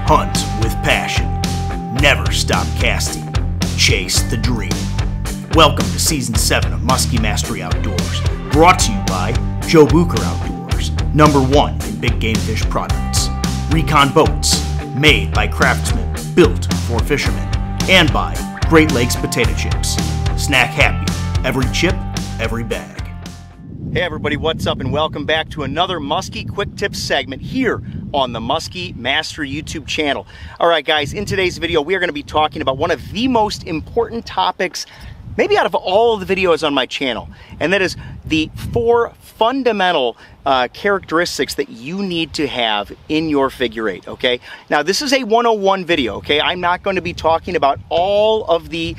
Hunt with passion. Never stop casting. Chase the dream. Welcome to Season 7 of Musky Mastery Outdoors, brought to you by Joe Bucher Outdoors, #1 in big game fish products. Recon Boats, made by craftsmen, built for fishermen, and by Great Lakes Potato Chips. Snack happy, every chip, every bag. Hey everybody, what's up, and welcome back to another Musky Quick Tips segment here on the Musky Mastery YouTube channel. All right guys, in today's video we are going to be talking about one of the most important topics maybe out of all of the videos on my channel, and that is the 4 fundamental characteristics that you need to have in your figure 8, okay? Now this is a 101 video, okay? I'm not going to be talking about all of the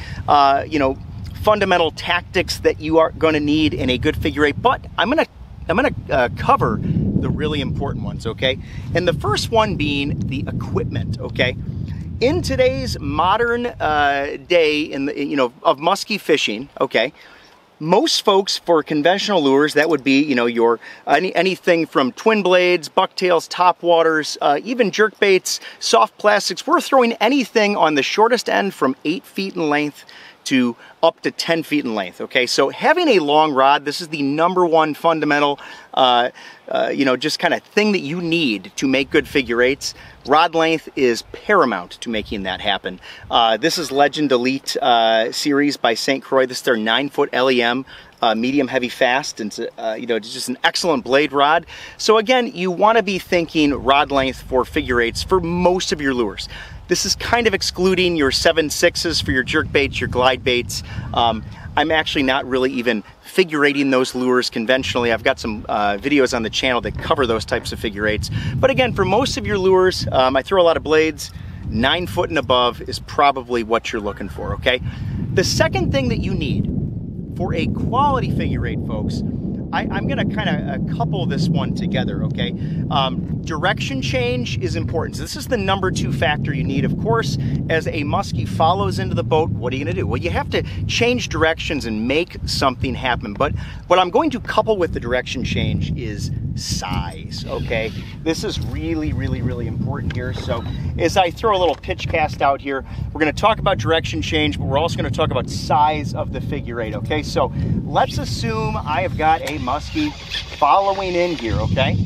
fundamental tactics that you are going to need in a good figure 8, but I'm gonna cover the really important ones, okay? And the first one being the equipment, okay? In today's modern day in the of musky fishing, okay, most folks for conventional lures, that would be your anything from twin blades, bucktails, top waters, even jerk baits, soft plastics. We're throwing anything on the shortest end from 8 feet in length to up to 10 feet in length, okay? So having a long rod, this is the #1 fundamental, just kind of thing that you need to make good figure 8s. Rod length is paramount to making that happen. This is Legend Elite series by St. Croix. This is their 9-foot LEM, medium heavy fast, and it's just an excellent blade rod. So again, you want to be thinking rod length for figure 8s for most of your lures. This is kind of excluding your 7/6s for your jerk baits, your glide baits. I'm actually not really even figure 8ing those lures conventionally. I've got some videos on the channel that cover those types of figure 8s. But again, for most of your lures, I throw a lot of blades. 9 foot and above is probably what you're looking for, okay? The second thing that you need for a quality figure 8, folks, I'm gonna kind of couple this one together, okay? Direction change is important. So this is the #2 factor you need. Of course, as a muskie follows into the boat, what are you gonna do? Well, you have to change directions and make something happen. But what I'm going to couple with the direction change is size, okay? This is really, really, really important here. So as I throw a little pitch cast out here, we're gonna talk about direction change, but we're also gonna talk about size of the figure 8, okay? So let's assume I have got a muskie following in here, okay?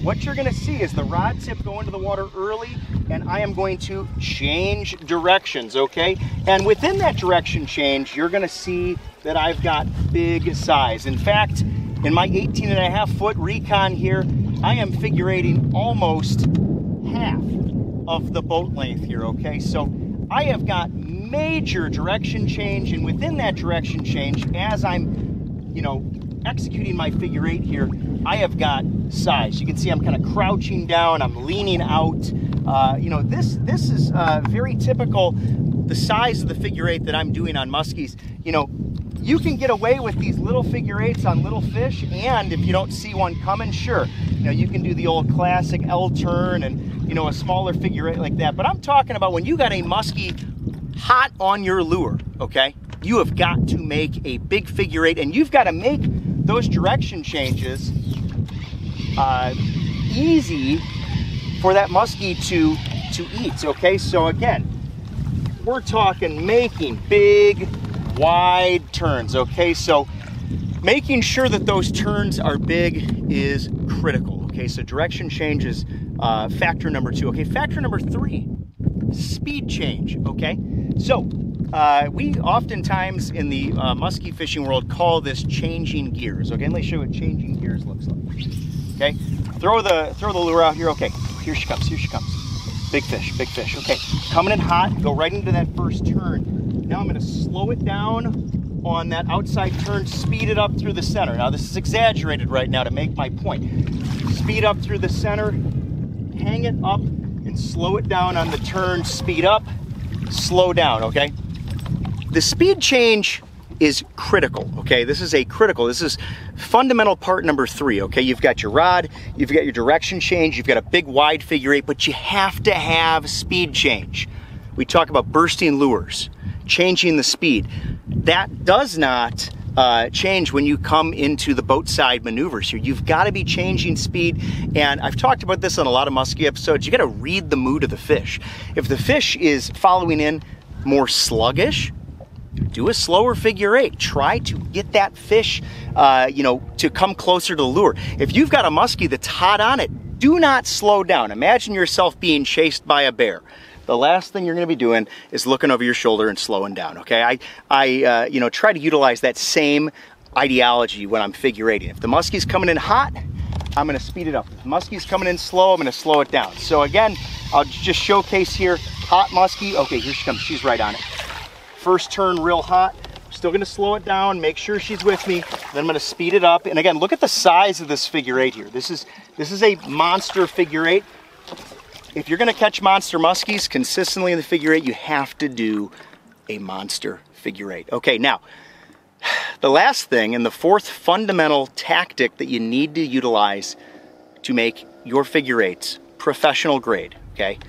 What you're gonna see is the rod tip go into the water early, and I am going to change directions, okay? And within that direction change, you're gonna see that I've got big size. In fact, in my 18.5-foot recon here, I am figure 8ing almost half of the boat length here, okay? So I have got major direction change, and within that direction change, as I'm, executing my figure 8 here, I have got size. You can see I'm kind of crouching down, I'm leaning out. This is very typical, the size of the figure 8 that I'm doing on muskies. You can get away with these little figure 8s on little fish, and if you don't see one coming, sure, you can do the old classic L turn and, a smaller figure 8 like that. But I'm talking about when you got a muskie hot on your lure, okay? You have got to make a big figure 8, and you've got to make those direction changes easy for that muskie to eat, okay? So again, we're talking making big, wide turns, okay? So making sure that those turns are big is critical, okay? So direction change is factor #2, okay? Factor #3, speed change, okay? So we oftentimes in the musky fishing world call this changing gears, okay? Let me show you what changing gears looks like, okay? Throw the lure out here, okay? Here she comes, big fish, okay? Coming in hot, go right into that first turn. Now I'm gonna slow it down on that outside turn, speed it up through the center. Now this is exaggerated right now to make my point. Speed up through the center, hang it up, and slow it down on the turn, speed up, slow down, okay? The speed change is critical, okay? This is fundamental part #3, okay? You've got your rod, you've got your direction change, you've got a big wide figure 8, but you have to have speed change. We talk about bursting lures, changing the speed. That does not change when you come into the boat side maneuvers here. You've got to be changing speed, and I've talked about this on a lot of musky episodes. You got to read the mood of the fish. If the fish is following in more sluggish, do a slower figure-8. Try to get that fish, to come closer to the lure. If you've got a musky that's hot on it, do not slow down. Imagine yourself being chased by a bear. The last thing you're going to be doing is looking over your shoulder and slowing down. Okay, I try to utilize that same ideology when I'm figure-8ing. If the musky's coming in hot, I'm going to speed it up. If the musky's coming in slow, I'm going to slow it down. So again, I'll just showcase here. Hot musky. Okay, here she comes. She's right on it. First turn real hot. Still going to slow it down, make sure she's with me. Then I'm going to speed it up. And again, look at the size of this figure-8 here. This is a monster figure-8. If you're going to catch monster muskies consistently in the figure-8, you have to do a monster figure-8. Okay, now the last thing and the fourth fundamental tactic that you need to utilize to make your figure-8s professional grade, okay,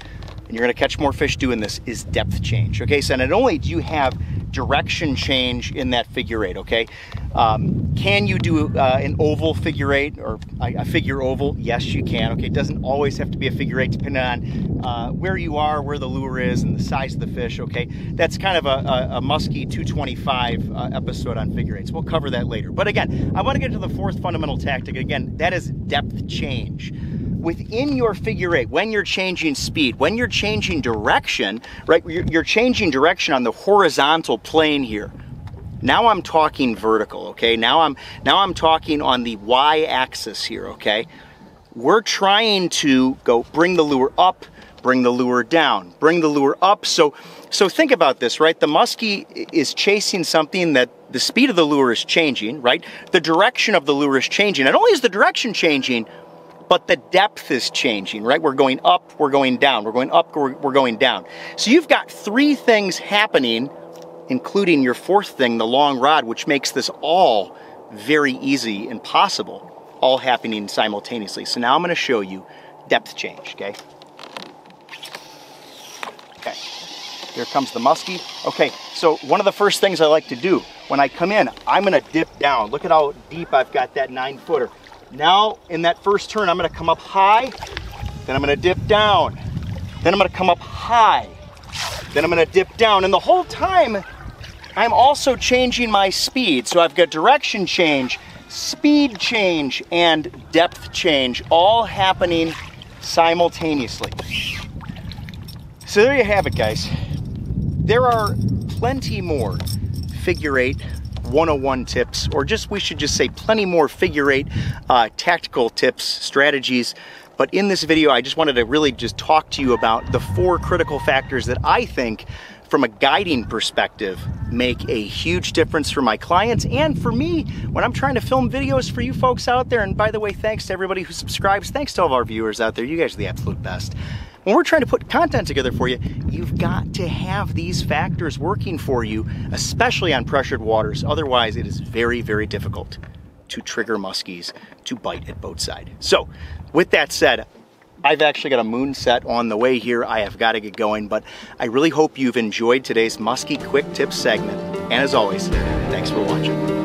and you're going to catch more fish doing this, is depth change. Okay, so not only do you have direction change in that figure-8, okay, can you do an oval figure-8 or a figure oval? Yes, you can. Okay, it doesn't always have to be a figure-8 depending on where you are, where the lure is, and the size of the fish. Okay, that's kind of a Musky 225 episode on figure-8s. We'll cover that later. But again, I want to get to the fourth fundamental tactic. Again, that is depth change. Within your figure-8, when you're changing speed, when you're changing direction, right, you're changing direction on the horizontal plane here. Now I'm talking vertical, okay? Now I'm talking on the y-axis here, okay? We're trying to go bring the lure up, bring the lure down, bring the lure up. So think about this, right? The musky is chasing something that the speed of the lure is changing, right? The direction of the lure is changing. Not only is the direction changing, but the depth is changing, right? We're going up, we're going down, we're going up, we're going down. So you've got three things happening, including your fourth thing, the long rod, which makes this all very easy and possible, all happening simultaneously. So now I'm going to show you depth change, okay? Okay, here comes the musky. Okay, so one of the first things I like to do when I come in, I'm going to dip down. Look at how deep I've got that 9-footer. Now, in that first turn, I'm going to come up high, then I'm going to dip down, then I'm going to come up high, then I'm going to dip down, and the whole time, I'm also changing my speed. So I've got direction change, speed change, and depth change, all happening simultaneously. So there you have it, guys. There are plenty more figure-8 101 tips, or we should just say plenty more figure-8 tactical tips, strategies. But in this video, I just wanted to really just talk to you about the 4 critical factors that I think, from a guiding perspective, make a huge difference for my clients and for me when I'm trying to film videos for you folks out there. And by the way, thanks to everybody who subscribes. Thanks to all of our viewers out there. You guys are the absolute best. When we're trying to put content together for you, you've got to have these factors working for you, especially on pressured waters. Otherwise, it is very, very difficult to trigger muskies to bite at boat side. So, with that said, I've actually got a moon set on the way here. I have got to get going, but I really hope you've enjoyed today's Musky Quick Tips segment. And as always, thanks for watching.